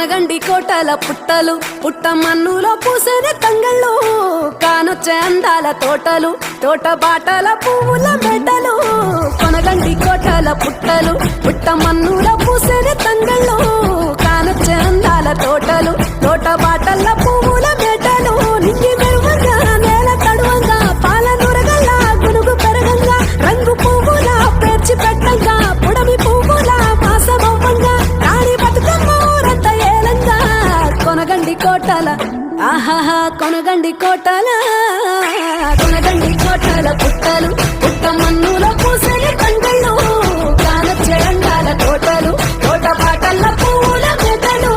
కొనగండి కోటల పుట్టలు పుట్ట మన్నులో పూసిన కంగళ్ళు కానొచ్చే అందాల తోటలు తోట బాటల పువ్వుల మెడలు కొనగండి కోటల పుట్టలు పుట్ట మన్నులో పూసిన కంగళ్ళు కానొచ్చే అందాల తోటలు తోట బాటల పువ్వుల మెడలు నింగి మెరువంగా నేల తడువంగా పాల నురగల్ల గునుగు పెరగంగా రంగు పువ్వుల పేర్చి పెట్టంగా పుడమి పువ్వుల మాసమవ్వంగా రాణి బతుకమ్మ ఊరంతా ఏలంగా కొనగండి కోటల ఆహాహా కొనగండి కోటల కొనగండి కోటల పుట్టలు పుట్ట మన్నులో పూసని కంగళ్ళు కానొచ్చే అందాల తోటలు తోట బాటల పువ్వుల మెడలు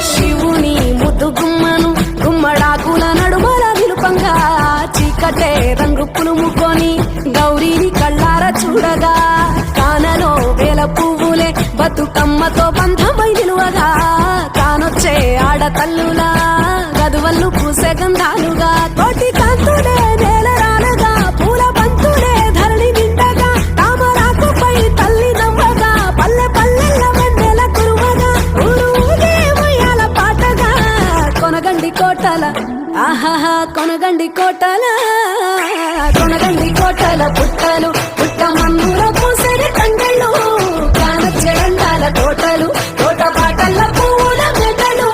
శివుని ముద్దు గుమ్మను గుమ్మడాకుల నడుమల నిలుపంగా చీకటే రంగు పులుముకొని గౌరీని కళ్ళార చూడగా కానలో వేల పువ్వులే బతుకమ్మతో బంధమై నిలువగా కానొచ్చే ఆడతల్లులా గదువల్లు పూసే గంధాలుగా తోటి కాంతులే నేల రానగా పూల బంతులే ధరణి నిండగా తామరాకుపై తల్లి నవ్వగా పల్లె పల్లెల్ల వెన్నెల కురువగా ఊరు ఊగే ఉయ్యాల పాటగా కొనగండి కోటల ఆహాహా కొనగండి కోటల కొనగండి కోటల పుట్టలు పుట్ట మన్నుల పూసని కంగళ్ళు కానొచ్చే అందాల తోటలు తోట బాటల పువ్వుల మెడలు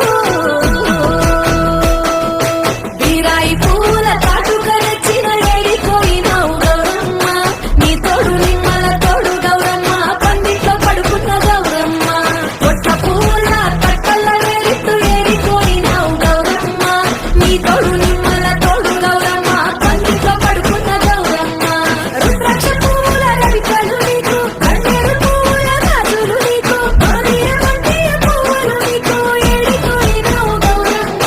బీరాయి పువ్వుల తాటుక నచ్చిన ఏడిపోయినావు గౌరమ్మ నీ తోడు నిమ్మల తోడు గౌరమ్మ పందిట్లో పడుకున్న గౌరమ్మ పొట్ట పువ్వుల తట్టల్ల వేరిట్టు ఏడిపోయినావు గౌరమ్మ నీ తోడు నిమ్మల తోడు గౌరమ్మ పందిట్లో పడుకున్న గౌరమ్మ రుద్రాక్ష పువ్వుల రవికలు నీకు కన్నేరు పువ్వుల గాజులు నీకు గోరియ వంటియ పువ్వులు నీకు ఏడిపోయినావు గౌరమ్మ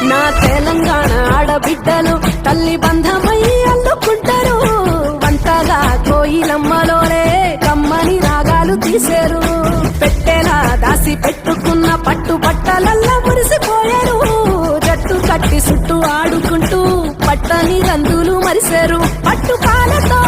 నా తెలంగాణ ఆడబిడ్డలు తల్లి బంధమై అల్లుకుంటారు వంటగా కోయిలమ్మలోనే కమ్మని రాగాలు తీశారు పెట్టేలా దాసి పెట్టుకున్న పట్టు బట్టలల్లా మురిసిపోయారు జట్టు కట్టి చుట్టూ ఆడుకుంటూ పట్టని రందులు మరిశారు పట్టు పాలతో